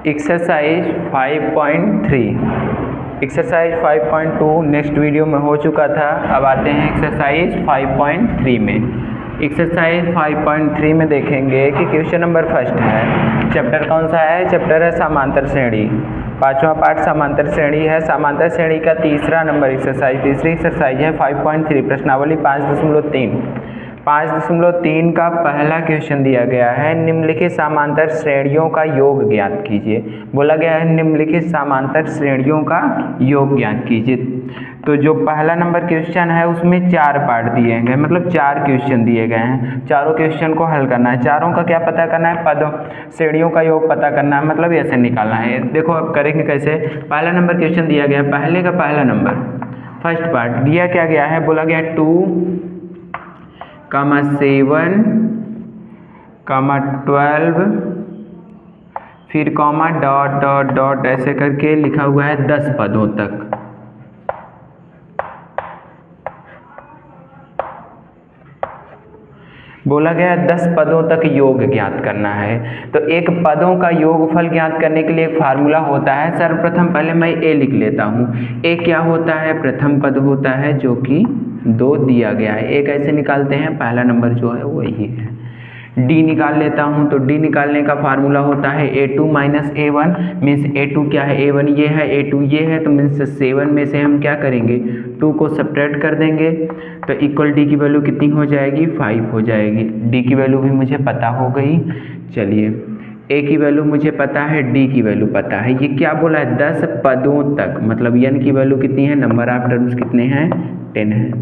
Exercise 5.3 exercise 5.2 next video में हो चुका था। अब आते हैं एक्सरसाइज 5.3 में। एक्सरसाइज 5.3 में देखेंगे कि क्वेश्चन नंबर फर्स्ट है। चैप्टर कौन सा है? चैप्टर है समांतर श्रेणी। पांचवा पार्ट समांतर श्रेणी है। समांतर श्रेणी का तीसरा नंबर एक्सरसाइज, तीसरी एक्सरसाइज है 5.3 प्रश्नावली 5.3 का पहला क्वेश्चन दिया गया है, निम्नलिखित समांतर श्रेणियों का योग ज्ञात कीजिए। बोला गया है निम्नलिखित समांतर श्रेणियों का योग ज्ञात कीजिए। तो जो पहला नंबर क्वेश्चन है उसमें 4 पार्ट दिए गए, मतलब 4 क्वेश्चन दिए गए हैं। चारों क्वेश्चन को हल करना है। चारों का क्या पता करना है? पदों श्रेणियों का योग पता करना है, मतलब ऐसे निकालना है। देखो अब करेंगे कैसे। पहला नंबर क्वेश्चन दिया गया, पहले का पहला नंबर फर्स्ट पार्ट दिया क्या गया है? बोला गया 2, 7, 12 फिर कॉमा डॉट डॉट डॉट ऐसे करके लिखा हुआ है 10 पदों तक। बोला गया 10 पदों तक योग ज्ञात करना है। तो एक पदों का योगफल ज्ञात करने के लिए एक फार्मूला होता है। सर्वप्रथम पहले मैं ए लिख लेता हूँ। ए क्या होता है? प्रथम पद होता है जो कि 2 दिया गया है। ए कैसे निकालते हैं? पहला नंबर जो है वो यही है। डी निकाल लेता हूँ, तो डी निकालने का फार्मूला होता है A2 minus A1 means A2 क्या है? A1 ये है, A2 ये है, तो मीन्स 7 में से हम क्या करेंगे? 2 को सब्ट्रैक्ट कर देंगे तो इक्वल डी की वैल्यू कितनी हो जाएगी? 5 हो जाएगी। डी की वैल्यू भी मुझे पता हो गई। चलिए ए की वैल्यू मुझे पता है, डी की वैल्यू पता है। ये क्या बोला है? 10 पदों तक, मतलब एन की वैल्यू कितनी है? नंबर ऑफ टर्म्स कितने हैं? 10 है।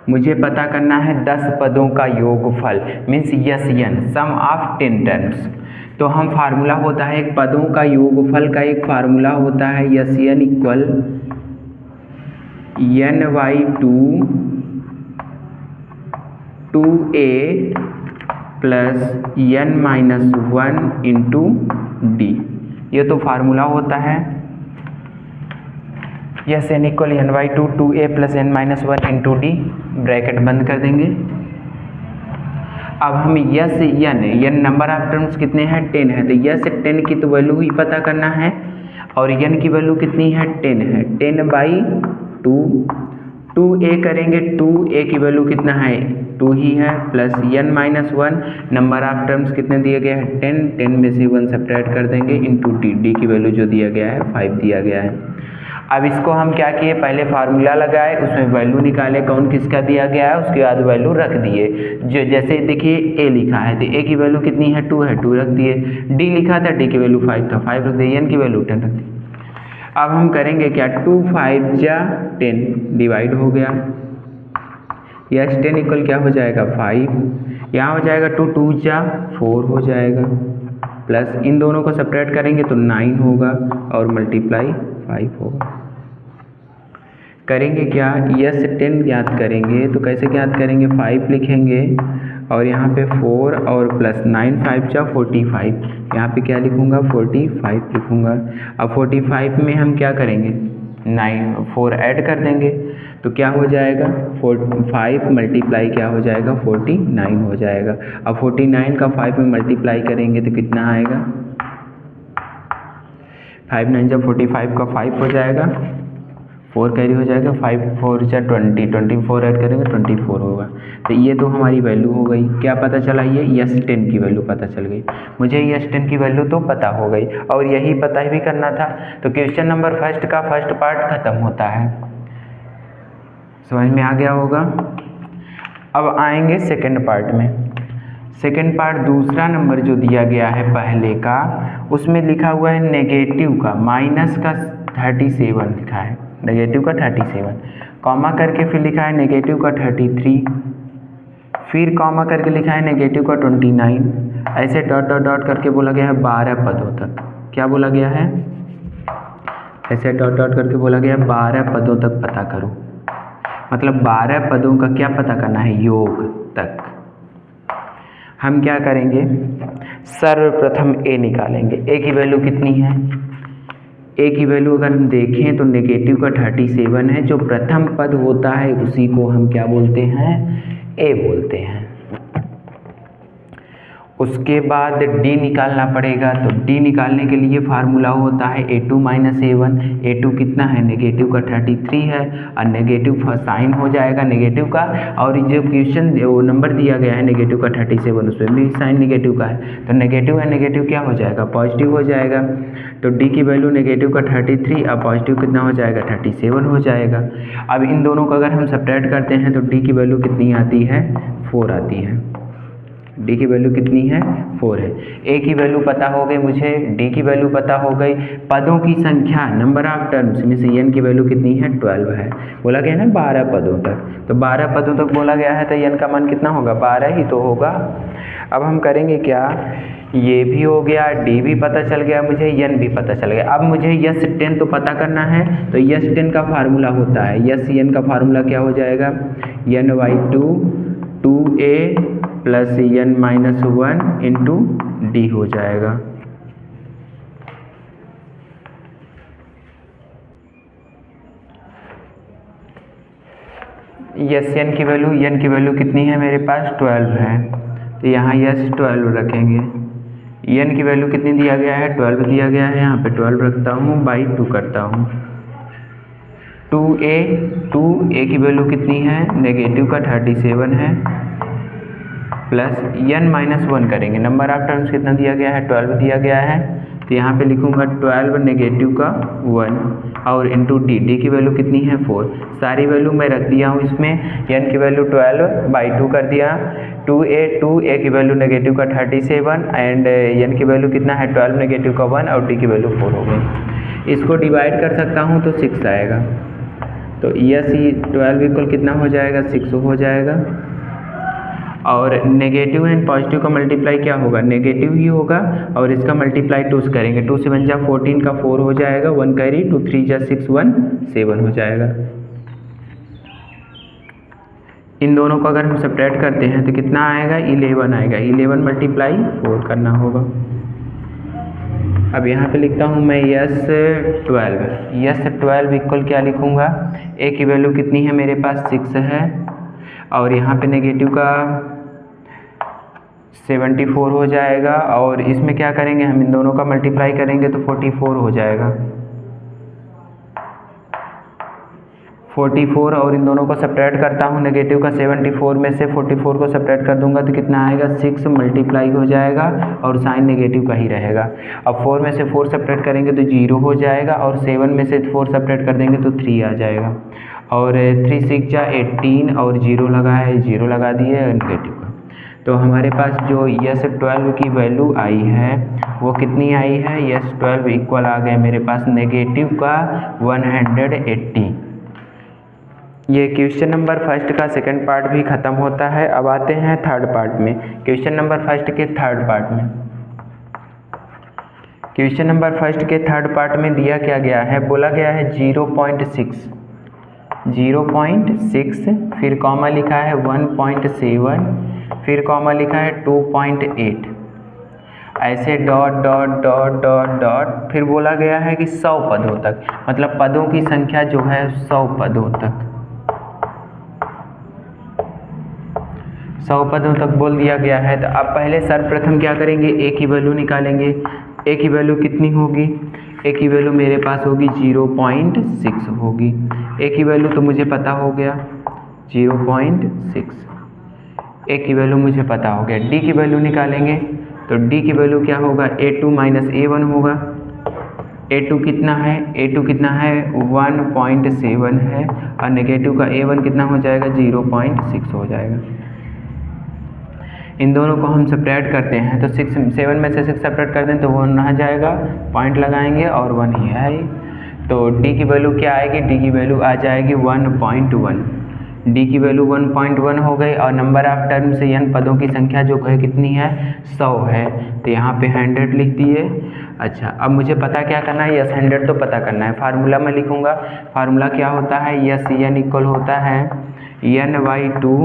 मुझे पता करना है 10 पदों का योगफल means S N, sum of 10 terms. तो हम फार्मूला होता है एक पदों का योगफल का एक फार्मूला होता है S N equal n/2 2a plus n-1 into D. ये तो फार्मूला होता है S N equal n/2 2a plus n-1 into D. Bracket बंद कर देंगे। अब हम S N number of terms कितने हैं? 10 है। तो यस 10 की तो वैल्यू ही पता करना है और एन की वैल्यू कितनी है? 10 है। 10/2 2a करेंगे, 2a की वैल्यू कितना है? 2 ही है, plus n-1 number of terms कितने दिए गए हैं? 10 में से 1 सब्ट्रैक्ट कर देंगे इंटू डी। डी की वैल्यू जो दिया गया है 5 दिया गया है। अब इसको हम क्या किए? पहले फार्मूला लगाए, उसमें वैल्यू निकाले कौन किसका दिया गया है, उसके बाद वैल्यू रख दिए। जो जैसे देखिए ए लिखा है तो ए की वैल्यू कितनी है? 2 है, 2 रख दिए। डी लिखा था, डी की वैल्यू 5 था, 5 रख दिए। एन की वैल्यू 10 रख दी। अब हम करेंगे क्या? 2 5 जा 10 डिवाइड हो गया। यस 10 इक्वल क्या हो जाएगा? 5। यहाँ हो जाएगा 2 2 जा 4 हो जाएगा, प्लस इन दोनों को सब्ट्रैक्ट करेंगे तो 9 होगा और मल्टीप्लाई 5 होगा। करेंगे क्या? यस 10 ज्ञात करेंगे तो कैसे ज्ञात करेंगे? 5 लिखेंगे और यहाँ पे 4 और प्लस 9 5 जा 45। यहाँ पे क्या लिखूँगा? 45 लिखूँगा। अब 45 में हम क्या करेंगे? 4 ऐड कर देंगे तो क्या हो जाएगा? 5 मल्टीप्लाई क्या हो जाएगा? 49 हो जाएगा। अब 49 का 5 में मल्टीप्लाई करेंगे तो कितना आएगा? 5 9 जब 45 का 5 हो जाएगा, 4 कैरी हो जाएगा, 5 4 जा 20, 24 ऐड करेंगे 24 होगा। तो ये तो हमारी वैल्यू हो गई। क्या पता चला? ये यस 10 की वैल्यू पता चल गई। मुझे यस 10 की वैल्यू तो पता हो गई और यही पता भी करना था। तो क्वेश्चन नंबर फर्स्ट का फर्स्ट पार्ट खत्म होता है। समझ में आ गया होगा। अब आएंगे सेकेंड पार्ट में। सेकेंड पार्ट दूसरा नंबर जो दिया गया है पहले का, उसमें लिखा हुआ है नेगेटिव का माइनस का 37 लिखा है, नेगेटिव का 37, कॉमा करके फिर लिखा है नेगेटिव का 33, फिर कॉमा करके लिखा है नेगेटिव का 29, ऐसे डॉट डॉट डॉट करके बोला गया है 12 पदों तक। क्या बोला गया है? ऐसे डॉट डॉट करके बोला गया है 12 पदों तक पता करो, मतलब 12 पदों का क्या पता करना है? योग तक। हम क्या करेंगे? सर्वप्रथम ए निकालेंगे। ए की वैल्यू कितनी है? ए की वैल्यू अगर हम देखें तो नेगेटिव का 37 है। जो प्रथम पद होता है उसी को हम क्या बोलते हैं? ए बोलते हैं। उसके बाद डी निकालना पड़ेगा। तो डी निकालने के लिए फार्मूला होता है A2 माइनस A1। A2 कितना है, नेगेटिव का 33 है, और नेगेटिव साइन हो जाएगा नेगेटिव का, और जो क्वेश्चन वो नंबर दिया गया है नेगेटिव का 37, उसमें भी साइन नेगेटिव का है, तो नेगेटिव है नेगेटिव क्या हो जाएगा, पॉजिटिव हो जाएगा। तो डी की वैल्यू नेगेटिव का 33 और पॉजिटिव कितना हो जाएगा, 37 हो जाएगा। अब इन दोनों को अगर हम सब्ट्रैक्ट करते हैं तो डी की वैल्यू कितनी आती है, 4 आती है। डी की वैल्यू कितनी है, 4 है। ए की वैल्यू पता हो गई मुझे, डी की वैल्यू पता हो गई, पदों की संख्या नंबर ऑफ टर्म्स में से एन की वैल्यू कितनी है, 12 है। बोला गया ना 12 पदों तक, तो 12 पदों तक बोला गया है, तो एन का मान कितना होगा, 12 ही तो होगा। अब हम करेंगे क्या, ये भी हो गया, डी भी पता चल गया मुझे, एन भी पता चल गया। अब मुझे यस 10 तो पता करना है, तो यस 10 का फार्मूला होता है, यस एन का फार्मूला क्या हो जाएगा, n/2 2a plus n-1 into D हो जाएगा। यस एन की वैल्यू कितनी है मेरे पास, 12 है, तो यहाँ यस 12 रखेंगे। एन की वैल्यू कितनी दिया गया है, 12 दिया गया है, यहाँ पे 12 रखता हूँ, बाई 2 करता हूँ। 2a की वैल्यू कितनी है, नेगेटिव का 37 है, प्लस n-1 करेंगे, नंबर ऑफ टर्म्स कितना दिया गया है, 12 दिया गया है, तो यहाँ पे लिखूँगा 12 नेगेटिव का 1 और इंटू डी, डी की वैल्यू कितनी है, 4। सारी वैल्यू मैं रख दिया हूँ इसमें, n की वैल्यू 12 बाई 2 कर दिया, 2a की वैल्यू नेगेटिव का 37 एंड n की वैल्यू कितना है, 12 नेगेटिव का 1 और डी की वैल्यू 4 हो गई। इसको डिवाइड कर सकता हूँ तो 6 आएगा, तो यस 12 इक्वल कितना हो जाएगा, 6 हो जाएगा। और नेगेटिव एंड पॉजिटिव का मल्टीप्लाई क्या होगा, नेगेटिव ही होगा, और इसका मल्टीप्लाई 2 से करेंगे, 2 से 1 जा 14 का 4 हो जाएगा, 1 कैरी 2 3 जा 6 1 7 हो जाएगा। इन दोनों को अगर हम सब्ट्रैक्ट करते हैं तो कितना आएगा, 11 आएगा, 11 मल्टीप्लाई 4 करना होगा। अब यहाँ पे लिखता हूँ मैं यस 12 इक्वल क्या लिखूँगा, ए की वैल्यू कितनी है मेरे पास, 6 है, और यहाँ पे नेगेटिव का 74 हो जाएगा, और इसमें क्या करेंगे हम, इन दोनों का मल्टीप्लाई करेंगे तो 44 हो जाएगा, 44, और इन दोनों को सब्ट्रैक्ट करता हूँ, नेगेटिव का 74 में से 44 को सब्ट्रैक्ट कर दूंगा तो कितना आएगा, 6 मल्टीप्लाई हो जाएगा, और साइन नेगेटिव का ही रहेगा। अब 4 में से 4 सब्ट्रैक्ट करेंगे तो 0 हो जाएगा, और 7 में से 4 सब्ट्रैक्ट कर देंगे तो 3 आ जाएगा, और 3 6 जा 18 और 0 लगा है, 0 लगा दिए नेगेटिव का। तो हमारे पास जो यस 12 की वैल्यू आई है वो कितनी आई है, यस 12 इक्वल आ गया मेरे पास नेगेटिव का 180। ये क्वेश्चन नंबर फर्स्ट का सेकंड पार्ट भी ख़त्म होता है। अब आते हैं थर्ड पार्ट में, क्वेश्चन नंबर फर्स्ट के थर्ड पार्ट में। क्वेश्चन नंबर फर्स्ट के थर्ड पार्ट में दिया क्या गया है, बोला गया है 0.6, फिर कॉमा लिखा है 1.7, फिर कॉमा लिखा है 2.8, ऐसे dot dot dot dot dot, फिर बोला गया है कि 100 पदों तक, मतलब पदों की संख्या जो है 100 पदों तक, 100 पदों तक बोल दिया गया है। तो अब पहले सर्वप्रथम क्या करेंगे, ए की वैल्यू निकालेंगे। ए की वैल्यू कितनी होगी, ए की वैल्यू मेरे पास होगी 0.6 होगी। ए की वैल्यू तो मुझे पता हो गया 0.6, ए की वैल्यू मुझे पता हो गया। डी की वैल्यू निकालेंगे तो डी की वैल्यू क्या होगा, A2 माइनस A1 होगा। A2 कितना है, A2 कितना है 1.7 है, और नेगेटिव का A1 कितना हो जाएगा 0.6 हो जाएगा। इन दोनों को हम सब्ट्रैक्ट करते हैं तो 7 में से 6 सब्ट्रैक्ट करते हैं तो 1 रह जाएगा, पॉइंट लगाएंगे और 1 ही है। तो डी की वैल्यू क्या आएगी, डी की वैल्यू आ जाएगी 1.1। डी की वैल्यू 1.1 हो गई, और नंबर ऑफ टर्म से n पदों की संख्या जो है कितनी है 100 है, तो यहाँ पे 100 लिख दिए। अच्छा, अब मुझे पता क्या करना है, यस 100 तो पता करना है। फार्मूला में लिखूँगा, फार्मूला क्या होता है, यस n इक्वल होता है n/2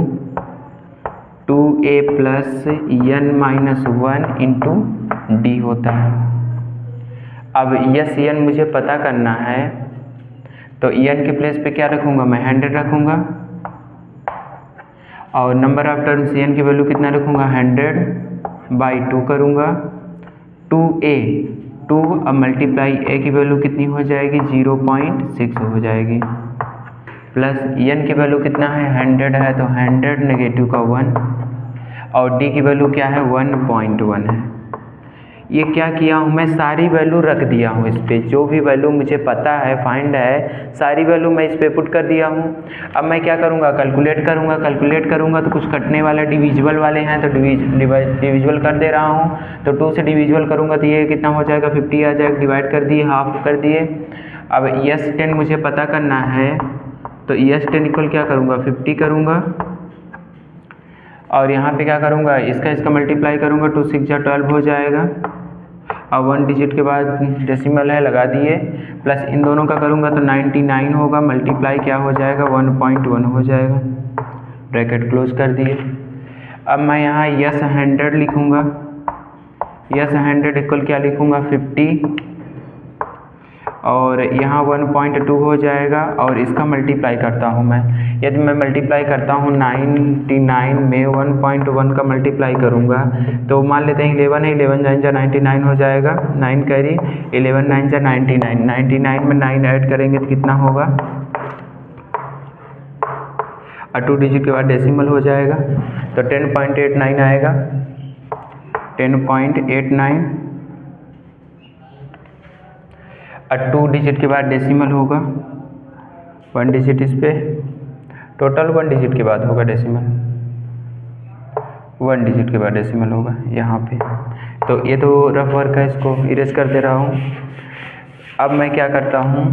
2a plus n-1 into D होता है। अब यस n मुझे पता करना है तो n के प्लेस पे क्या रखूँगा, मैं 100 रखूँगा, और नंबर ऑफ टर्म्स n की वैल्यू कितना रखूँगा 100 बाई 2 करूँगा 2a 2 अब मल्टीप्लाई a की वैल्यू कितनी हो जाएगी 0.6 हो जाएगी, प्लस n की वैल्यू कितना है 100 है तो 100 नेगेटिव का 1 और d की वैल्यू क्या है 1.1 है। ये क्या किया हूँ मैं सारी वैल्यू रख दिया हूँ इस पर, जो भी वैल्यू मुझे पता है फाइंड है सारी वैल्यू मैं इस पर पुट कर दिया हूँ। अब मैं क्या करूँगा कैलकुलेट करूँगा तो कुछ कटने वाला डिविजिबल वाले हैं तो डिविजिबल कर दे रहा हूँ। तो 2 से डिविजिबल करूँगा तो ये कितना हो जाएगा 50 आ जाएगा, डिवाइड कर दिए हाफ कर दिए। अब S10 मुझे पता करना है तो S10 इक्वल क्या करूँगा 50 करूँगा और यहाँ पे क्या करूँगा इसका मल्टीप्लाई करूँगा 2 6 जा 12 हो जाएगा। अब 1 डिजिट के बाद डेसिमल है लगा दिए, प्लस इन दोनों का करूँगा तो 99 होगा, मल्टीप्लाई क्या हो जाएगा 1.1 हो जाएगा, ब्रैकेट क्लोज कर दिए। अब मैं यहाँ यस 100 लिखूँगा, यस 100 इक्वल क्या लिखूँगा 50 और यहाँ 1.2 हो जाएगा और इसका मल्टीप्लाई करता हूँ मैं। यदि मैं मल्टीप्लाई करता हूँ 99 में 1.1 का मल्टीप्लाई करूँगा तो मान लेते हैं 11 है, 11 9 जा 99 हो जाएगा, 9 कैरी 11 9 जा 99, 99 में 9 ऐड करेंगे तो कितना होगा और 2 डिजिट के बाद डेसिमल हो जाएगा तो 10.89 आएगा, 10.89 और 2 डिजिट के बाद डेसिमल होगा, 1 डिजिट इस पे टोटल 1 डिजिट के बाद होगा डेसिमल, 1 डिजिट के बाद डेसिमल होगा यहाँ पे। तो ये तो रफ वर्क है, इसको इरेज कर दे रहा हूँ। अब मैं क्या करता हूँ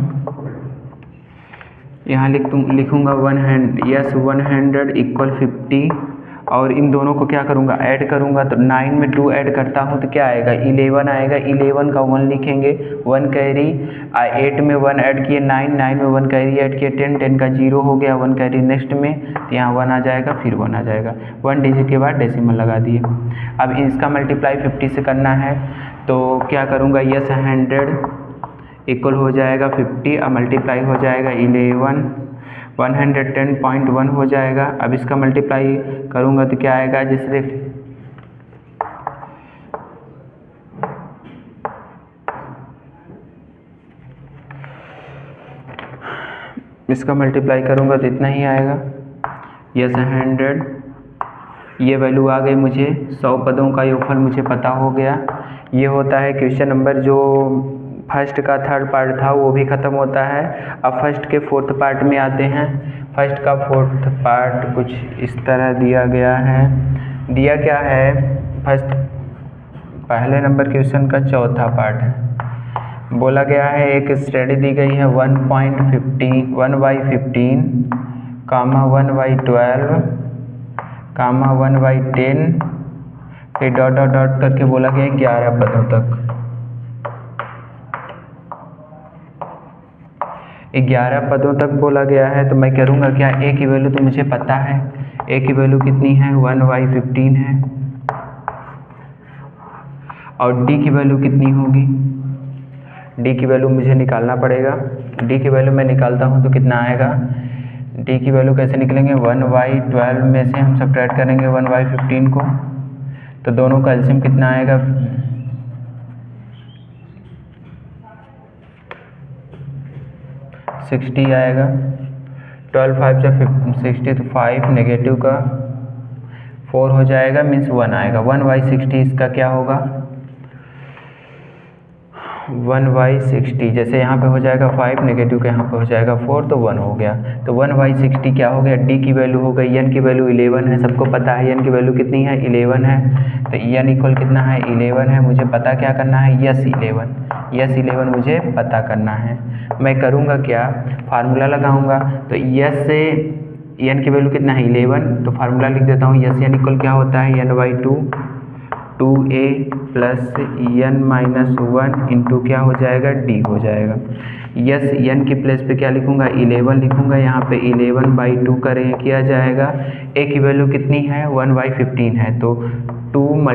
यहाँ लिखूँगा 100 इक्वल 50 और इन दोनों को क्या करूँगा ऐड करूँगा तो 9 में 2 ऐड करता हूँ तो क्या आएगा 11 आएगा, 11 का 1 लिखेंगे 1 कैरी 8 में 1 ऐड किए 9 में 1 कैरी ऐड किए 10 का 0 हो गया, 1 कैरी नेक्स्ट में तो यहाँ 1 आ जाएगा फिर 1 आ जाएगा, 1 डिजिट के बाद डेसिमल लगा दिए। अब इसका मल्टीप्लाई 50 से करना है तो क्या करूँगा यस 100 इक्वल हो जाएगा 50 अब मल्टीप्लाई हो जाएगा 11 110.1 हो जाएगा। अब इसका मल्टीप्लाई करूँगा तो क्या आएगा जिससे इसका मल्टीप्लाई करूँगा तो इतना ही आएगा, यस 100 ये वैल्यू आ गई मुझे, 100 पदों का योगफल मुझे पता हो गया। ये होता है क्वेश्चन नंबर जो फर्स्ट का थर्ड पार्ट था वो भी ख़त्म होता है। अब फर्स्ट के फोर्थ पार्ट में आते हैं। फर्स्ट का फोर्थ पार्ट कुछ इस तरह दिया गया है। दिया क्या है फर्स्ट पहले नंबर क्वेश्चन का चौथा पार्ट है। बोला गया है एक स्टडी दी गई है 1/15 कामा 1/12 कामा 1/10 फिर डॉट डॉट डॉट करके बोला गया 11 पदों तक। 11 पदों तक बोला गया है तो मैं करूँगा क्या ए की वैल्यू तो मुझे पता है, ए की वैल्यू कितनी है 1/15 है और डी की वैल्यू कितनी होगी, डी की वैल्यू मुझे निकालना पड़ेगा। डी की वैल्यू मैं निकालता हूँ तो कितना आएगा, डी की वैल्यू कैसे निकलेंगे 1/12 में से हम सब्ट्रैक्ट करेंगे 1/15 को तो दोनों का एलसीएम कितना आएगा 60 आएगा। 12 5 से 60 तो 5 नेगेटिव का 4 हो जाएगा मीन्स 1 आएगा। 1/60 इसका क्या होगा 1/60 जैसे यहाँ पे हो जाएगा 5 नेगेटिव का यहाँ पे हो जाएगा 4 तो 1 हो गया। तो 1/60 क्या हो गया, डी की वैल्यू हो गई, एन की वैल्यू 11 है, सबको पता है एन की वैल्यू कितनी है 11 है। तो एन इक्वल कितना है 11 है, मुझे पता क्या करना है यस 11 मुझे पता करना है। मैं करूँगा क्या फार्मूला लगाऊँगा तो यस से एन की वैल्यू कितना है 11 तो फार्मूला लिख देता हूँ यस एन इक्वल क्या होता है n/2 2a plus n-1 into क्या हो जाएगा डी हो जाएगा। यस एन की प्लेस पे क्या लिखूँगा 11 लिखूँगा, यहाँ पे 11/2 करें किया जाएगा। ए की वैल्यू कितनी है 1/15 है तो 2 ×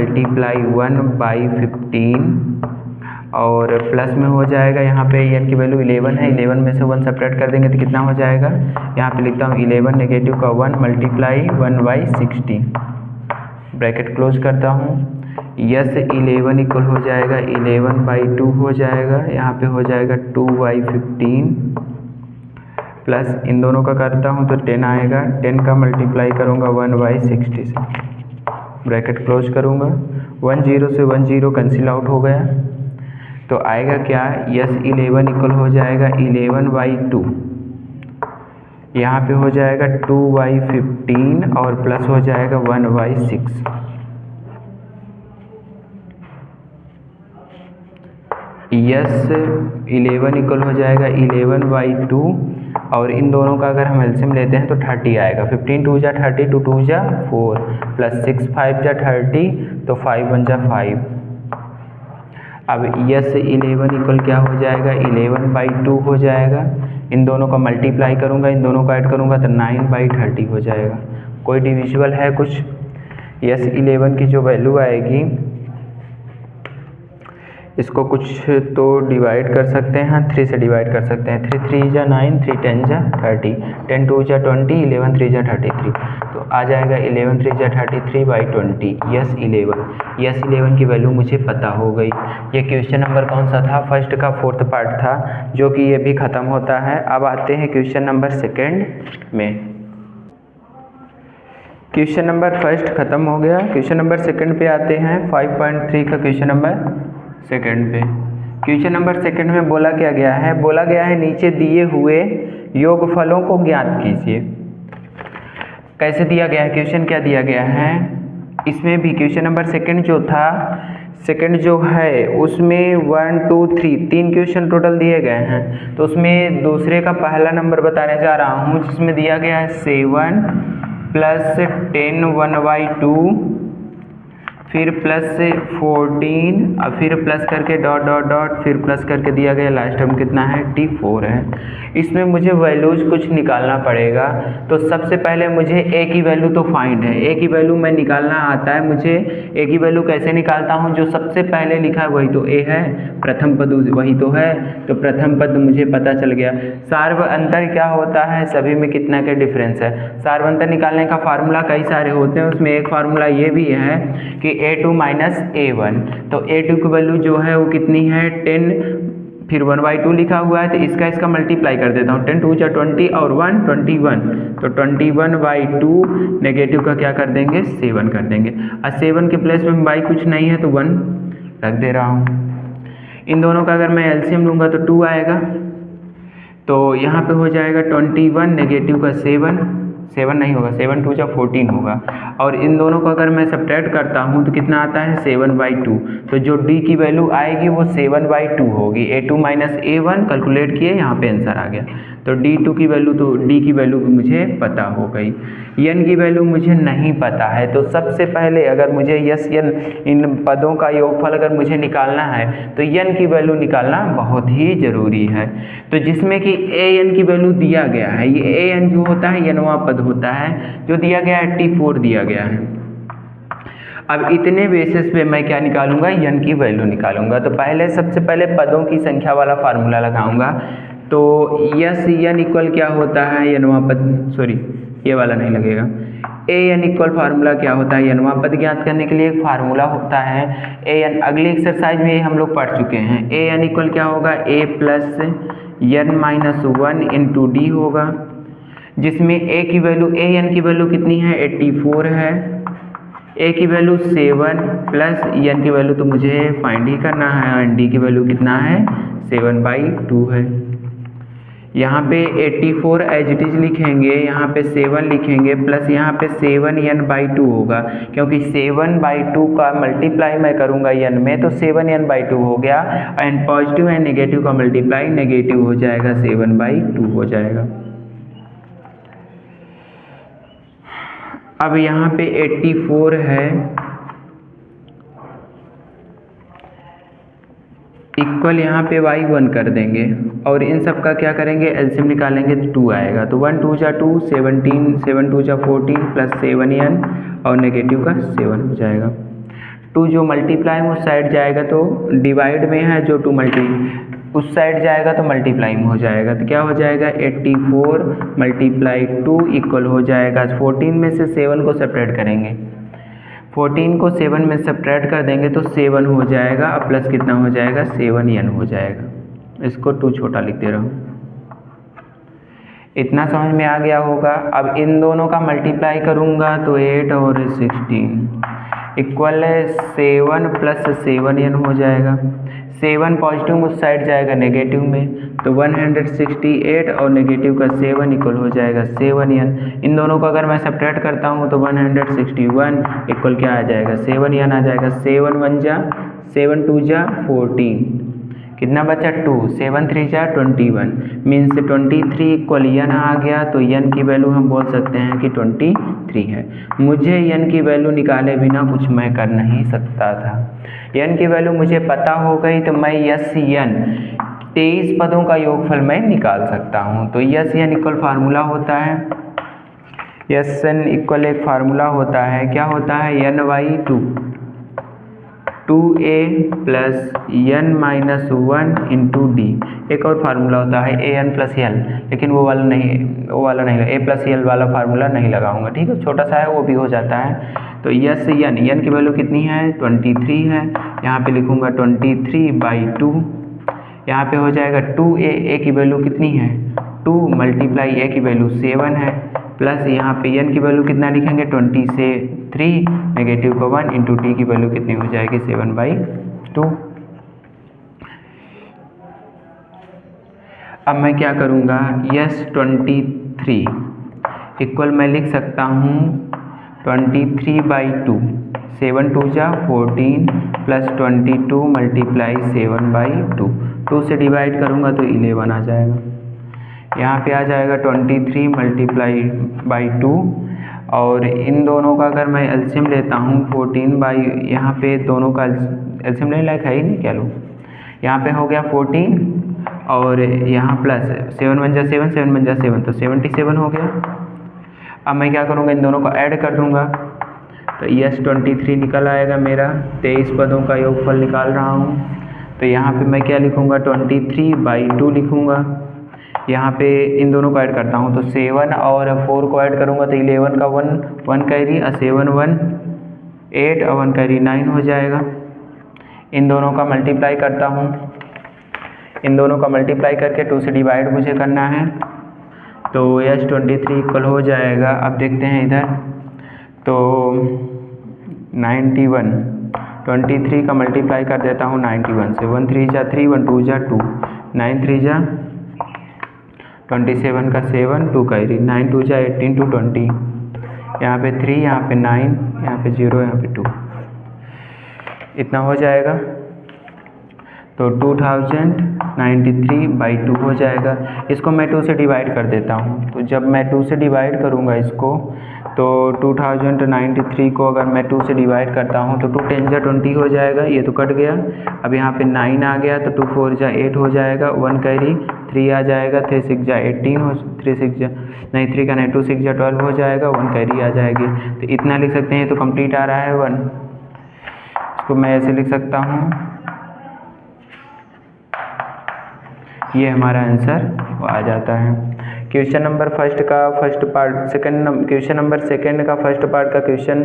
1/15 और प्लस में हो जाएगा यहाँ पे एन की वैल्यू 11 है, 11 में से 1 सब्ट्रैक्ट कर देंगे तो कितना हो जाएगा, यहाँ पे लिखता हूँ 11 नेगेटिव का 1 × 1/60 ब्रैकेट क्लोज करता हूँ। यस 11 इक्वल हो जाएगा 11/2 हो जाएगा, यहाँ पे हो जाएगा 2/15 प्लस इन दोनों का करता हूँ तो 10 आएगा, 10 का मल्टीप्लाई करूँगा 1/60 से, ब्रैकेट क्लोज करूँगा, 10 से 10 कैंसिल आउट हो गया, तो आएगा क्या, यस 11 इक्वल हो जाएगा 11/2, यहाँ पे हो जाएगा 2/15 और प्लस हो जाएगा 1/6। यस 11 इक्वल हो जाएगा 11/2 और इन दोनों का अगर हम एलसीएम लेते हैं तो 30 आएगा, 15 2 जा 30, 2 2 जा 4 प्लस 6 5 जा 30, तो 5 1 जा 5। अब यस 11 इक्वल क्या हो जाएगा 11/2 हो जाएगा, इन दोनों का मल्टीप्लाई करूँगा, इन दोनों का ऐड करूँगा तो 9/30 हो जाएगा। कोई डिविजिबल है कुछ? यस 11 की जो वैल्यू आएगी इसको कुछ तो डिवाइड कर सकते हैं, 3 से डिवाइड कर सकते हैं, 3 3 जा 9, 3 10 जा 30, 10 2 जा 20, 11 3 जा 33, तो आ जाएगा 11 3 जा 33/20। यस 11 की वैल्यू मुझे पता हो गई। ये क्वेश्चन नंबर कौन सा था? फर्स्ट का 4th पार्ट था, जो कि ये भी ख़त्म होता है। अब आते हैं क्वेश्चन नंबर 2 में। क्वेश्चन नंबर फर्स्ट ख़त्म हो गया, क्वेश्चन नंबर 2 पे आते हैं। 5.3 का क्वेश्चन नंबर 2 पे। क्वेश्चन नंबर 2 में बोला क्या गया है? बोला गया है नीचे दिए हुए योगफलों को ज्ञात कीजिए। कैसे दिया गया है? क्वेश्चन क्या दिया गया है? इसमें भी क्वेश्चन नंबर 2 जो था, 2 जो है उसमें 1 2 3 क्वेश्चन टोटल दिए गए हैं, तो उसमें दूसरे का पहला नंबर बताने जा रहा हूँ, जिसमें दिया गया है 7 + 10 1/2, फिर प्लस 14 और फिर प्लस करके डॉट डॉट डॉट, फिर प्लस करके दिया गया लास्ट टर्म कितना है, T4 है। इसमें मुझे वैल्यूज कुछ निकालना पड़ेगा, तो सबसे पहले मुझे ए की वैल्यू तो फाइंड है, ए की वैल्यू मैं निकालना आता है मुझे। ए की वैल्यू कैसे निकालता हूँ? जो सबसे पहले लिखा है वही तो ए है, प्रथम पद वही तो है, तो प्रथम पद मुझे पता चल गया। सार्व अंतर क्या होता है? सभी में कितना के डिफरेंस है। सार्व अंतर निकालने का फार्मूला कई सारे होते हैं, उसमें एक फार्मूला ये भी है कि A2 - A1, तो A2 की वैल्यू जो है वो कितनी है 10, फिर 1/2 लिखा हुआ है, तो इसका मल्टीप्लाई कर देता हूँ, 10 2 जा 20 और 1 21, तो 21/2 नेगेटिव का क्या कर देंगे 7 कर देंगे, और 7 के प्लेस में बाई कुछ नहीं है तो 1 रख दे रहा हूँ। इन दोनों का अगर मैं एलसीएम लूँगा तो 2 आएगा, तो यहाँ पे हो जाएगा 21 नेगेटिव का 7 नहीं होगा, 7 2 जा 14 होगा, और इन दोनों को अगर मैं सब्ट्रैक्ट करता हूँ तो कितना आता है 7/2, तो जो D की वैल्यू आएगी वो 7/2 होगी। A2 - A1 कैलकुलेट किए, यहाँ पे आंसर आ गया, तो D2 की वैल्यू, तो D की वैल्यू भी मुझे पता हो गई। N की वैल्यू मुझे नहीं पता है, तो सबसे पहले अगर मुझे यस N इन पदों का योगफल अगर मुझे निकालना है तो N की वैल्यू निकालना बहुत ही ज़रूरी है। तो जिसमें कि AN की वैल्यू दिया गया है, ये AN जो होता है Nवां पद होता है, जो दिया गया है T4 दिया गया है। अब इतने बेसिस पे मैं क्या निकालूंगा, N की वैल्यू निकालूंगा। तो सबसे पहले पदों की संख्या वाला फार्मूला लगाऊंगा, तो यस N इक्वल क्या होता है, Nवां पद, सॉरी ये वाला नहीं लगेगा, AN इक्वल फार्मूला क्या होता है, Nवां पद ज्ञात करने के लिए एक फार्मूला होता है AN। अगली एक्सरसाइज में हम लोग पढ़ चुके हैं। AN इक्वल क्या होगा, A + N - 1 × D होगा, जिसमें A की वैल्यू, AN की वैल्यू कितनी है 84 है, A की वैल्यू 7 प्लस N की वैल्यू तो मुझे फाइंड ही करना है, और D की वैल्यू कितना है 7/2 है। यहाँ पे 84 एज इट इज लिखेंगे, यहाँ पे 7 लिखेंगे, प्लस यहाँ पे 7n/2 होगा, क्योंकि 7/2 का मल्टीप्लाई मैं करूँगा n में, तो 7n/2 हो गया, एंड पॉजिटिव एंड नेगेटिव का मल्टीप्लाई नेगेटिव हो जाएगा, 7/2 हो जाएगा। अब यहाँ पे 84 है इक्वल, यहाँ पे y1 कर देंगे, और इन सब का क्या करेंगे एलसीएम निकालेंगे, तो 2 आएगा, तो 1 2 जा 2, 17 7 2 जा 14 प्लस 7n और नेगेटिव का 7 हो जाएगा। 2 जो मल्टीप्लाई में उस साइड जाएगा तो डिवाइड में है, जो 2 उस साइड जाएगा तो मल्टीप्लाई में हो जाएगा, तो क्या हो जाएगा 84 × 2 इक्वल हो जाएगा, 14 में से 7 को सेपरेट करेंगे, 14 को 7 में सब्ट्रैक्ट कर देंगे तो 7 हो जाएगा, अब प्लस कितना हो जाएगा 7n हो जाएगा। इसको 2 छोटा लिख दे रहा हूँ। इतना समझ में आ गया होगा। अब इन दोनों का मल्टीप्लाई करूँगा तो 8 और 16 इक्वल 7 प्लस 7n हो जाएगा। 7 पॉजिटिव उस साइड जाएगा नेगेटिव में, तो 168 और नेगेटिव का 7 इक्वल हो जाएगा 7n। इन दोनों को अगर मैं सब्ट्रैक्ट करता हूँ तो 161 इक्वल क्या आ जाएगा 7n आ जाएगा। 7 1 जा 7 2 जा 14, कितना बचा 2, 7 3 जा 21, मीन्स 23 इक्वल n आ गया। तो n की वैल्यू हम बोल सकते हैं कि 23 है। मुझे n की वैल्यू निकाले बिना कुछ मैं कर नहीं सकता था। n की वैल्यू मुझे पता हो गई तो मैं SN 23 पदों का योगफल मैं निकाल सकता हूँ। तो SN इक्वल फार्मूला होता है, SN इक्वल एक फार्मूला होता है, क्या होता है n/2 2a plus n minus 1 into D. एक और फार्मूला होता है an प्लस l, लेकिन वो वाला नहीं a प्लस l वाला फार्मूला नहीं लगाऊंगा, ठीक है, छोटा सा है वो भी हो जाता है। तो n की वैल्यू कितनी है 23 है, यहाँ पे लिखूंगा 23/2, यहाँ पे हो जाएगा 2a की वैल्यू कितनी है 2 मल्टीप्लाई a की वैल्यू 7 है, प्लस यहाँ पे n की वैल्यू कितना लिखेंगे 20 से 3 नेगेटिव का 1 इंटू टी की वैल्यू कितनी हो जाएगी 7/2। अब मैं क्या करूँगा S23 इक्वल मैं लिख सकता हूँ 23/2, 7 2 जा 14 प्लस 22 मल्टीप्लाई 7/2, 2 से डिवाइड करूँगा तो 11 आ जाएगा। यहाँ पे आ जाएगा 23 मल्टीप्लाई बाई 2, और इन दोनों का अगर मैं एलसीएम लेता हूँ 14 यहाँ पे दोनों का एलसीएम लेने लायक है ही नहीं, क्या लो, यहाँ पे हो गया 14 और यहाँ प्लस 7 1 जा 7 7 1 जा 7 तो 77 हो गया। अब मैं क्या करूँगा इन दोनों को ऐड कर दूँगा तो S23 निकल आएगा मेरा। 23 पदों का योगफल निकाल रहा हूँ, तो यहाँ पे मैं क्या लिखूँगा 23/2 लिखूँगा। यहाँ पे इन दोनों को ऐड करता हूँ तो 7 और 4 को ऐड करूँगा तो 11 का 1 कैरी, 7 1 8 और 1 कैरी 9 हो जाएगा। इन दोनों का मल्टीप्लाई करता हूँ, इन दोनों का मल्टीप्लाई करके 2 से डिवाइड मुझे करना है, तो S23 इक्वल हो जाएगा। अब देखते हैं इधर तो 91, 23 का मल्टीप्लाई कर देता हूँ 91 से, 1 3 जा 3 1 2 जा 2, 9 3 जा 27 का 7 2 कैरी, 9 2 जा 18 2 20, यहाँ पे 3 यहाँ पे 9 यहाँ पे 0 यहाँ पे 2, इतना हो जाएगा। तो 2093/2 हो जाएगा। इसको मैं 2 से डिवाइड कर देता हूँ, तो जब मैं 2 से डिवाइड करूँगा इसको तो 2093 को अगर मैं 2 से डिवाइड करता हूँ तो 2 10 जा 20 हो जाएगा, ये तो कट गया। अब यहाँ पे 9 आ गया तो 2 4 जा 8 हो जाएगा, 1 कैरी 3 आ जाएगा, 3 6 जा 18 हो 3 6 जा नहीं 3 का नहीं 2 6 जा 12 हो जाएगा, 1 कैरी आ जाएगी। तो इतना लिख सकते हैं, तो कंप्लीट आ रहा है 1, इसको मैं ऐसे लिख सकता हूँ, ये हमारा आंसर आ जाता है। क्वेश्चन नंबर फर्स्ट का first part question number second का फर्स्ट पार्ट का क्वेश्चन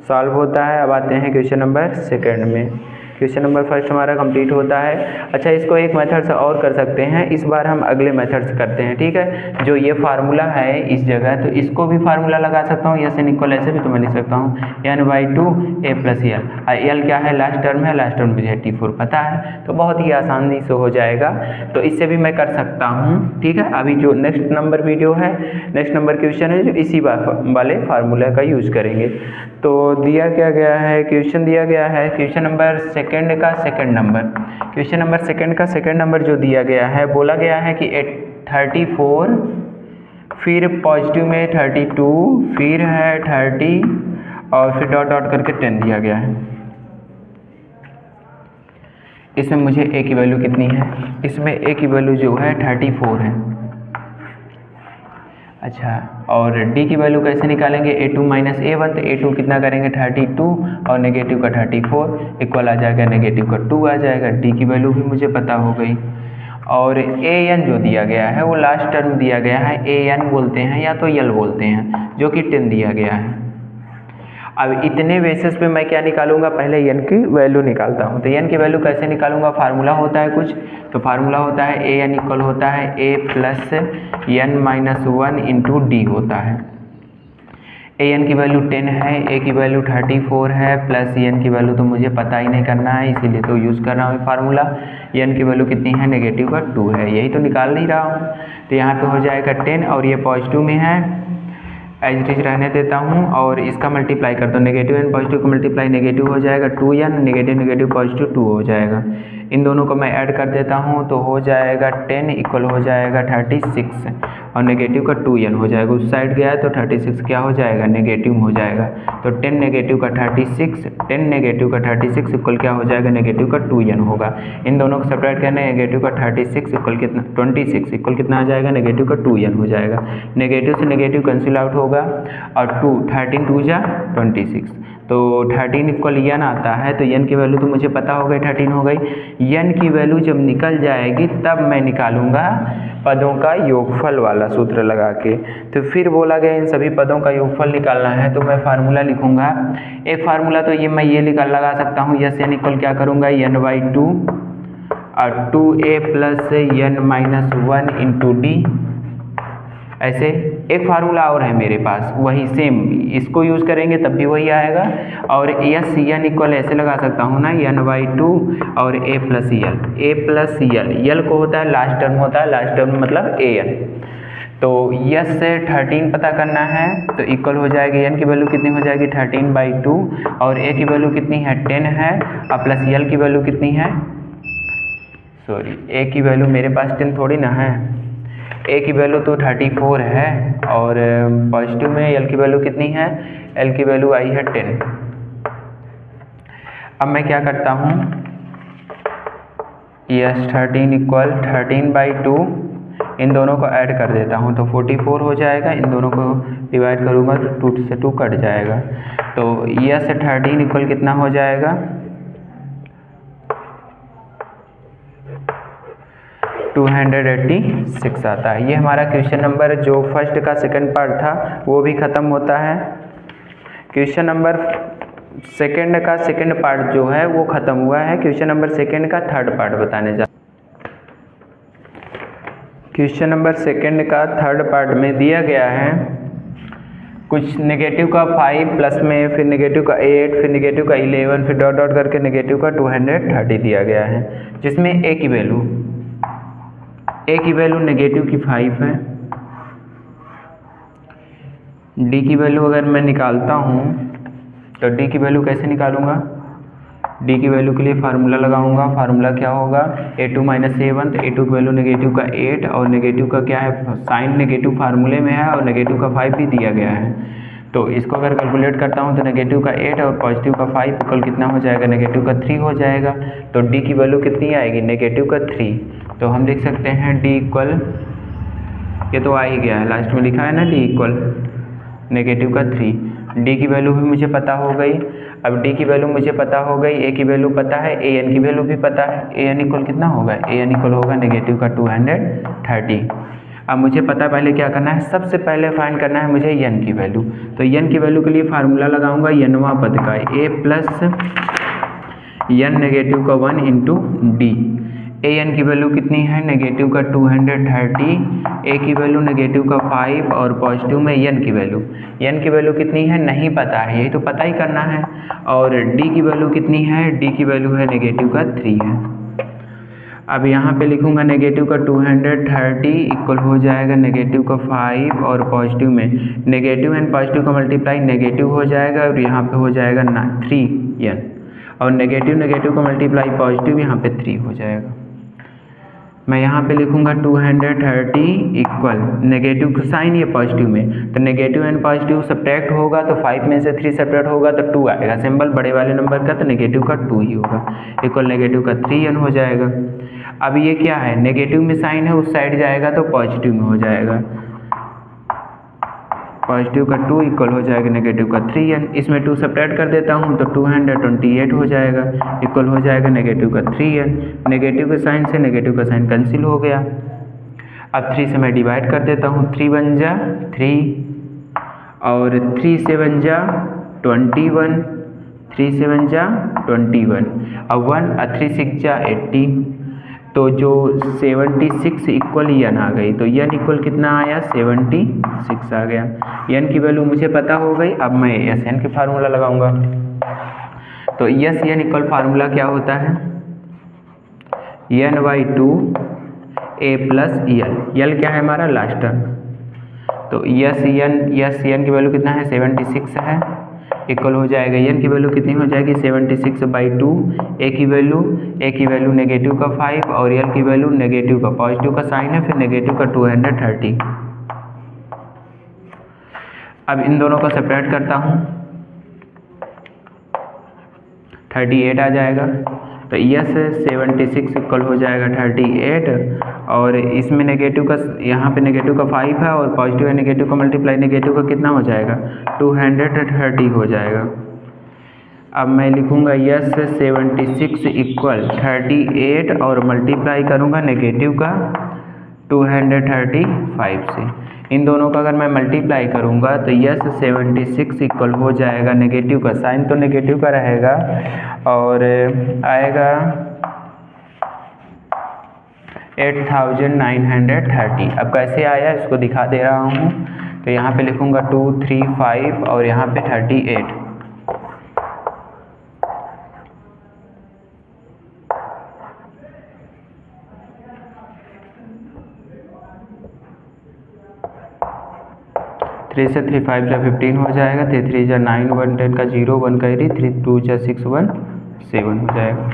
सॉल्व होता है। अब आते हैं क्वेश्चन नंबर सेकंड में। क्वेश्चन नंबर फर्स्ट हमारा कंप्लीट होता है। अच्छा, इसको एक मेथड से और कर सकते हैं, इस बार हम अगले मेथड से करते हैं, ठीक है। जो ये फार्मूला है इस जगह, तो इसको भी फार्मूला लगा सकता हूँ, एस एन इक्वल ऐसे भी तो मैं लिख सकता हूँ n/2 a plus L. L क्या है, लास्ट टर्म है, लास्ट टर्म मुझे T4 पता है, तो बहुत ही आसानी से हो जाएगा। तो इससे भी मैं कर सकता हूँ, ठीक है। अभी जो नेक्स्ट नंबर वीडियो है, नेक्स्ट नंबर क्वेश्चन है, जो इसी वाले फार्मूला का यूज करेंगे। तो दिया क्या गया है, क्वेश्चन दिया गया है क्वेश्चन नंबर सेकंड का second number, question number second का सेकंड नंबर जो दिया गया है, बोला गया है कि 34 फिर पॉजिटिव में 32 फिर है 30 और फिर डॉट डॉट करके 10 दिया गया है। इसमें मुझे a की वैल्यू कितनी है, इसमें a की वैल्यू जो है 34 है। अच्छा, और d की वैल्यू कैसे निकालेंगे, a2 माइनस a1, तो a2 कितना करेंगे 32 और नेगेटिव का 34 इक्वल आ जाएगा नेगेटिव का 2 आ जाएगा। d की वैल्यू भी मुझे पता हो गई। और an जो दिया गया है वो लास्ट टर्म दिया गया है, an बोलते हैं या तो यल बोलते हैं, जो कि 10 दिया गया है। अब इतने बेसिस पे मैं क्या निकालूंगा, पहले एन की वैल्यू निकालता हूँ। तो एन की वैल्यू कैसे निकालूंगा, फार्मूला होता है कुछ, तो फार्मूला होता है ए एन इक्वल होता है A plus N minus 1 into D होता है। ए एन की वैल्यू 10 है, ए की वैल्यू 34 है, प्लस एन की वैल्यू तो मुझे पता ही नहीं करना है, इसीलिए तो यूज़ कर रहा हूँ फार्मूला। एन की वैल्यू कितनी है, नेगेटिव का 2 है, यही तो निकाल नहीं रहा हूँ। तो यहाँ पे हो जाएगा 10 और ये पॉजिटिव में है, एज इट इज रहने देता हूँ और इसका मल्टीप्लाई करता हूँ। नेगेटिव एन पॉजिटिव का मल्टीप्लाई नेगेटिव हो जाएगा 2n, नेगेटिव नेगेटिव पॉजिटिव 2 हो जाएगा। इन दोनों को मैं ऐड कर देता हूँ तो हो जाएगा 10 इक्वल हो जाएगा 36 और नेगेटिव का 2n हो जाएगा। उस साइड गया है तो 36 क्या हो जाएगा, नेगेटिव हो जाएगा। तो 10 नेगेटिव का 36, 10 नेगेटिव का 36 इक्वल क्या हो जाएगा, नेगेटिव का 2n होगा। इन दोनों को सेपरेट करना है, नेगेटिव का 36 इक्वल कितना, 26 इक्वल कितना आ जाएगा, नेगेटिव का 2n हो जाएगा। नेगेटिव से नेगेटिव कैंसिल आउट होगा और 13 2 जा 26, तो 13 इक्वल एन आता है। तो एन की वैल्यू तो मुझे पता हो गई 13 हो गई। एन की वैल्यू जब निकल जाएगी तब मैं निकालूंगा पदों का योगफल वाला सूत्र लगा के। तो फिर बोला गया इन सभी पदों का योगफल निकालना है, तो मैं फार्मूला लिखूंगा। एक फार्मूला तो ये मैं ये लगा सकता हूँ, यस एन इक्वल क्या करूँगा, n/2 और 2a plus N minus 1 into D. ऐसे एक फार्मूला और है मेरे पास, वही सेम, इसको यूज़ करेंगे तब भी वही आएगा। और एस एन इक्वल ऐसे लगा सकता हूँ ना, n/2 और a प्लस यल, यल को होता है लास्ट टर्म होता है, लास्ट टर्म मतलब an। तो यस से 13 पता करना है तो इक्वल हो जाएगी, एन की वैल्यू कितनी हो जाएगी 13/2 और ए की वैल्यू कितनी है 10 है और प्लस यल की वैल्यू कितनी है, सॉरी ए की वैल्यू मेरे पास 10 थोड़ी ना है, ए की वैल्यू तो 34 है और पॉजिटिव में एल की वैल्यू कितनी है, एल की वैल्यू आई है 10। अब मैं क्या करता हूँ, यस 13 इक्वल 13/2, इन दोनों को ऐड कर देता हूँ तो 44 हो जाएगा। इन दोनों को डिवाइड करूँगा तो 2 से 2 कट जाएगा। तो यस 13 इक्वल कितना हो जाएगा, 286 आता है। ये हमारा क्वेश्चन नंबर जो फर्स्ट का सेकंड पार्ट था वो भी ख़त्म होता है। क्वेश्चन नंबर सेकंड का सेकंड पार्ट जो है वो ख़त्म हुआ है। क्वेश्चन नंबर सेकंड का थर्ड पार्ट बताने जा, क्वेश्चन नंबर सेकंड का थर्ड पार्ट में दिया गया है कुछ नेगेटिव का 5 प्लस में, फिर नेगेटिव का 8, फिर नेगेटिव का 11, फिर डॉट डॉट करके नेगेटिव का 230 दिया गया है, जिसमें ए की वैल्यू नेगेटिव की 5 है। डी की वैल्यू अगर मैं निकालता हूँ तो डी की वैल्यू कैसे निकालूंगा, डी की वैल्यू के लिए फार्मूला लगाऊंगा। फार्मूला क्या होगा, a2 माइनस a1, तो a2 की वैल्यू नेगेटिव का 8 और नेगेटिव का क्या है, साइन नेगेटिव फार्मूले में है और नेगेटिव का 5 भी दिया गया है। तो इसको अगर कैलकुलेट करता हूँ तो नेगेटिव का 8 और पॉजिटिव का 5 इक्वल कितना हो जाएगा, नेगेटिव का 3 हो जाएगा। तो डी की वैल्यू कितनी आएगी, नेगेटिव का 3। तो हम देख सकते हैं डी इक्वल, ये तो आ ही गया है, लास्ट में लिखा है ना डी इक्वल नेगेटिव का 3। डी की वैल्यू भी मुझे पता हो गई। अब डी की वैल्यू मुझे पता हो गई, ए की वैल्यू पता है, ए एन की वैल्यू भी पता है। ए एन इक्वल कितना होगा, ए एन इक्वल होगा नेगेटिव का 230। अब मुझे पता पहले क्या करना है, सबसे पहले फाइंड करना है मुझे एन की वैल्यू। तो एन की वैल्यू के लिए फार्मूला लगाऊंगा एनवा पद का, ए प्लस एन नेगेटिव का 1 इंटू डी। ए एन की वैल्यू कितनी है, नेगेटिव का 230, ए की वैल्यू नेगेटिव का 5 और पॉजिटिव में एन की वैल्यू कितनी है नहीं पता है, यही तो पता ही करना है। और डी की वैल्यू कितनी है, डी की वैल्यू है नेगेटिव का 3 है। अब यहाँ पे लिखूँगा नेगेटिव का 230 इक्वल हो जाएगा नेगेटिव का 5 और पॉजिटिव में नेगेटिव एंड पॉजिटिव का मल्टीप्लाई नेगेटिव हो जाएगा और यहाँ पे हो जाएगा 3n और नेगेटिव का मल्टीप्लाई पॉजिटिव यहाँ पे 3 हो जाएगा। मैं यहाँ पे लिखूँगा 230 इक्वल नेगेटिव का साइन ये पॉजिटिव में, तो नेगेटिव एंड पॉजिटिव सब्ट्रैक्ट होगा तो 5 में से 3 सब्ट्रैक्ट होगा तो 2 आएगा। सिंबल बड़े वाले नंबर का तो नेगेटिव का 2 ही होगा, इक्वल नेगेटिव का 3n हो जाएगा। अब ये क्या है, नेगेटिव में साइन है उस साइड जाएगा तो पॉजिटिव में हो जाएगा, पॉजिटिव का 2 इक्वल हो जाएगा नेगेटिव का 3n। इसमें 2 सब्ट्रैक्ट कर देता हूँ तो 228 हो जाएगा, इक्वल हो जाएगा नेगेटिव का 3n। नेगेटिव के साइन से नेगेटिव का साइन कैंसिल हो गया। अब 3 से मैं डिवाइड कर देता हूँ, 3 बन जा 3 और 3 से बन जा 21, 3 7 जा 21, अब 1 3 6 जा 18, तो जो 76 इक्वल यन आ गई, तो यन इक्वल कितना आया 76 आ गया। यन की वैल्यू मुझे पता हो गई। अब मैं एस एन की फार्मूला लगाऊंगा। तो एस एन इक्वल फार्मूला क्या होता है, n/2 a प्लस यल क्या है हमारा लास्ट टर्म। तो यस एन की वैल्यू कितना है 76 है, इक्वल हो जाएगा एन की वैल्यू कितनी हो जाएगी 76/2, ए की वैल्यू नेगेटिव का 5 और एल की वैल्यू नेगेटिव का, पॉजिटिव का साइन है फिर नेगेटिव का 230। अब इन दोनों को सेपरेट करता हूँ, 38 आ जाएगा। तो यस 76 इक्वल हो जाएगा 38, और इसमें नेगेटिव का, यहाँ पे नेगेटिव का 5 है और पॉजिटिव है नेगेटिव का मल्टीप्लाई नेगेटिव का कितना हो जाएगा 230 हो जाएगा। अब मैं लिखूँगा यस 76 इक्वल 38 और मल्टीप्लाई करूँगा नेगेटिव का 235 से। इन दोनों का अगर मैं मल्टीप्लाई करूँगा तो यस 76 इक्वल हो जाएगा, नेगेटिव का साइन तो नेगेटिव का रहेगा और आएगा 8930। अब कैसे आया इसको दिखा दे रहा हूँ। तो यहाँ पे लिखूँगा 235 और यहाँ पे 38। थ्री से 3 5 जा 15 हो जाएगा, 3 3 जा 9, 1 10 का 0, 1 कैरी, 3 2 जा 6 1 7 हो जाएगा।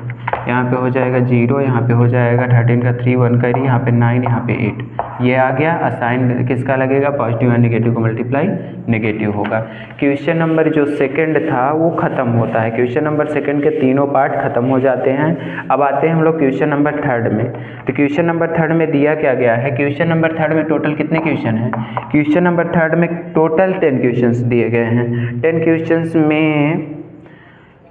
यहाँ पे हो जाएगा 0, यहाँ पे हो जाएगा 13 का 3, 1 कैरी, यहाँ पे 9, यहाँ पे 8। ये आ गया। असाइन किसका लगेगा, पॉजिटिव या नेगेटिव को मल्टीप्लाई नेगेटिव होगा। क्वेश्चन नंबर जो सेकंड था वो ख़त्म होता है। क्वेश्चन नंबर सेकंड के तीनों पार्ट खत्म हो जाते हैं। अब आते हैं हम लोग क्वेश्चन नंबर थर्ड में। तो क्वेश्चन नंबर थर्ड में दिया क्या गया है, क्वेश्चन नंबर थर्ड में टोटल कितने क्वेश्चन हैं, क्वेश्चन नंबर थर्ड में टोटल 10 क्वेश्चन दिए गए हैं। 10 क्वेश्चन में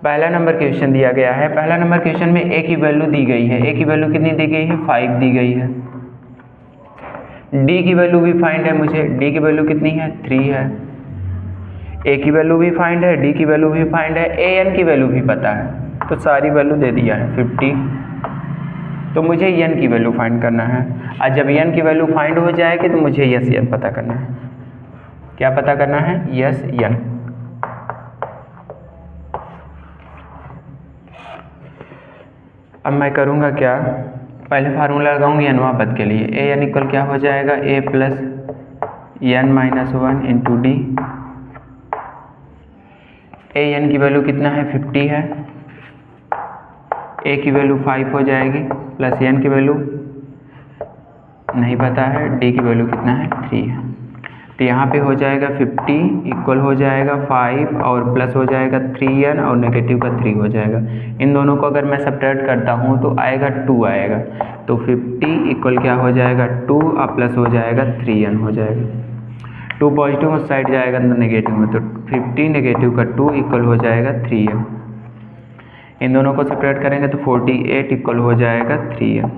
पहला नंबर क्वेश्चन दिया गया है। पहला नंबर क्वेश्चन में ए की वैल्यू दी गई है। ए की वैल्यू कितनी दी गई है 5 दी गई है। डी की वैल्यू भी फाइंड है मुझे, डी की वैल्यू कितनी है 3 है। ए की वैल्यू भी फाइंड है, डी की वैल्यू भी फाइंड है, ए एन की वैल्यू भी पता है, तो सारी वैल्यू दे दिया है 50। तो मुझे एन की वैल्यू फाइंड करना है। और जब एन की वैल्यू फाइंड हो जाएगी तो मुझे यस एन पता करना है। क्या पता करना है, यस एन। अब मैं करूँगा क्या, पहले फार्मूला लगाऊंगी एनवा पद के लिए। ए एन इक्वल क्या हो जाएगा, A plus N minus 1 into D. A N की वैल्यू कितना है 50 है, ए की वैल्यू 5 हो जाएगी, प्लस एन की वैल्यू नहीं पता है, डी की वैल्यू कितना है 3 है। तो यहाँ पे हो जाएगा 50 इक्वल हो जाएगा 5 और प्लस हो जाएगा 3n और नेगेटिव का 3 हो जाएगा। इन दोनों को अगर मैं सब्ट्रैक्ट करता हूँ तो आएगा 2 आएगा। तो 50 इक्वल क्या हो जाएगा 2 और प्लस हो जाएगा 3n हो जाएगा। 2 पॉजिटिव में साइड जाएगा तो नेगेटिव में, तो 50 नेगेटिव का 2 इक्वल हो जाएगा 3n। इन दोनों को सब्ट्रैक्ट करेंगे तो 48 इक्वल हो जाएगा 3n।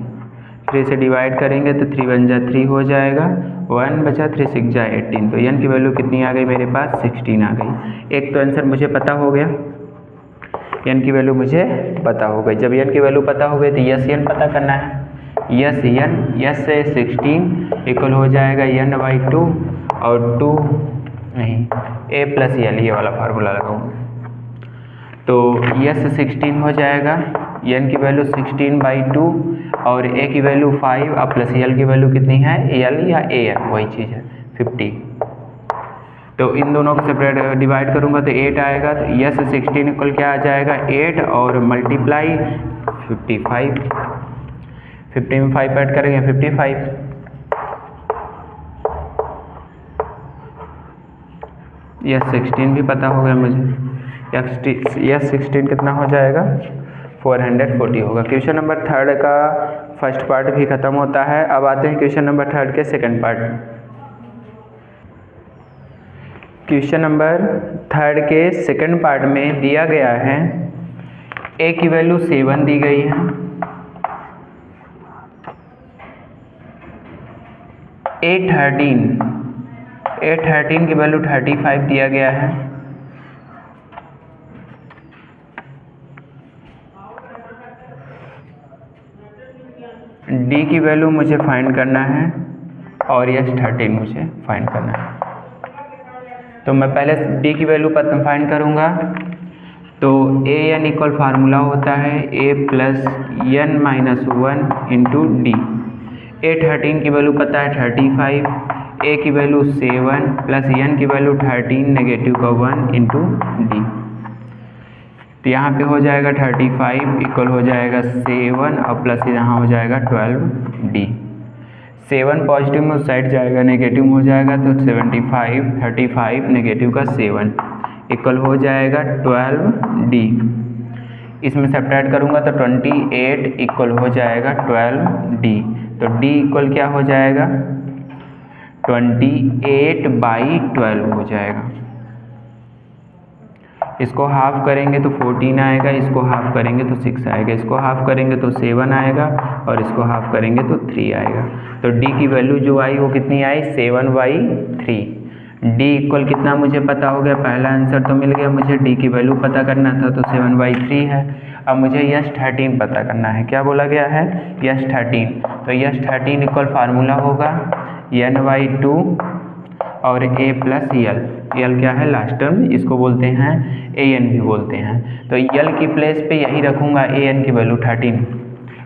3 से डिवाइड करेंगे तो 3 1 जा 3 हो जाएगा, 1 बचा 3 6 जा 18। तो एन की वैल्यू कितनी आ गई मेरे पास 16 आ गई। एक तो आंसर मुझे पता हो गया, एन की वैल्यू मुझे पता हो गई। जब एन की वैल्यू पता हो गई तो यस एन पता करना है। यस एन, यस से 16 इक्वल हो जाएगा n/2 और 2 नहीं ए प्लस एल, ये वाला फार्मूला लगाऊंगा। तो यस 16 हो जाएगा, एन की वैल्यू 16/2 और ए की वैल्यू 5 और प्लस एल की वैल्यू कितनी है, एल या ए एन वही चीज़ है 50। तो इन दोनों को सेपरेट डिवाइड करूंगा तो 8 आएगा। तो यस 16 इक्वल क्या आ जाएगा 8 और मल्टीप्लाई 55। 50 में 5 ऐड करेंगे 55। यस 16 भी पता हो गया मुझे। यस 16 कितना हो जाएगा 440 होगा। क्वेश्चन नंबर थर्ड का फर्स्ट पार्ट भी खत्म होता है। अब आते हैं क्वेश्चन नंबर थर्ड के second part. Question number third के सेकंड पार्ट में दिया गया है ए की वैल्यू 7 दी गई है, ए 13 की वैल्यू 35 दिया गया है, डी की वैल्यू मुझे फाइंड करना है और यस 13 मुझे फाइंड करना है। तो मैं पहले डी की वैल्यू फाइंड करूँगा। तो ए एन इक्वल फार्मूला होता है A plus N minus 1 into D. A 13 की वैल्यू पता है 35, ए की वैल्यू 7 प्लस एन की वैल्यू 13 नेगेटिव का 1 इंटू डी। तो यहाँ पे हो जाएगा 35 इक्वल हो जाएगा 7 और प्लस यहाँ हो जाएगा 12 डी। 7 पॉजिटिव में उस साइड जाएगा, नेगेटिव में हो जाएगा तो 75 35 नेगेटिव का 7 इक्वल हो जाएगा 12 डी। इसमें सब्ट्रैक्ट करूँगा तो 28 इक्वल हो जाएगा 12 डी। तो डी इक्वल क्या हो जाएगा 28/12 हो जाएगा। इसको हाफ करेंगे तो 14 आएगा, इसको हाफ करेंगे तो 6 आएगा, इसको हाफ करेंगे तो 7 आएगा और इसको हाफ करेंगे तो 3 आएगा। तो डी की वैल्यू जो आई वो कितनी आई 7/3। डी इक्वल कितना मुझे पता हो गया, पहला आंसर तो मिल गया मुझे। डी की वैल्यू पता करना था तो 7/3 है। अब मुझे यस 13 पता करना है। क्या बोला गया है यस 13। तो यस 13 इक्वल फार्मूला होगा n/2 और a प्लस यल क्या है लास्ट टर्म, इसको बोलते हैं an भी बोलते हैं। तो यल की प्लेस पे यही रखूँगा an की वैल्यू 13,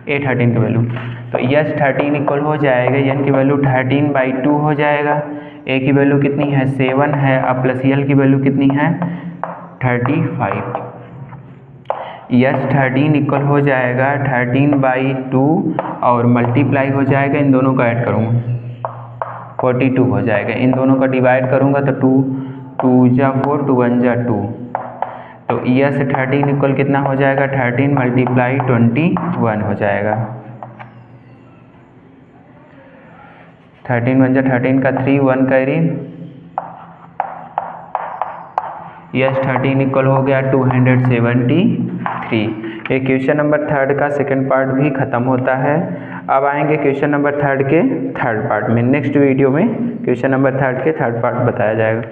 a13 की वैल्यू। तो यस 13 इक्वल हो जाएगा n की वैल्यू 13/2 हो जाएगा। a की वैल्यू कितनी है 7 है, अब प्लस यल की वैल्यू कितनी है 35। यस 13 इक्वल हो जाएगा 13/2 और मल्टीप्लाई हो जाएगा, इन दोनों का ऐड करूँगा 42 हो जाएगा। इन दोनों का डिवाइड करूँगा तो 2 2 जा 4 2 1 जा 2। तो यस 13 इक्वल कितना हो जाएगा 13 मल्टीप्लाई 21 हो जाएगा। 13 1 जा 13 का 3 1 कैरी। यस 13 इक्वल हो गया 273। ये क्वेश्चन नंबर 3 का सेकंड पार्ट भी ख़त्म होता है। अब आएंगे क्वेश्चन नंबर 3 के थर्ड पार्ट में। नेक्स्ट वीडियो में क्वेश्चन नंबर 3 के थर्ड पार्ट बताया जाएगा।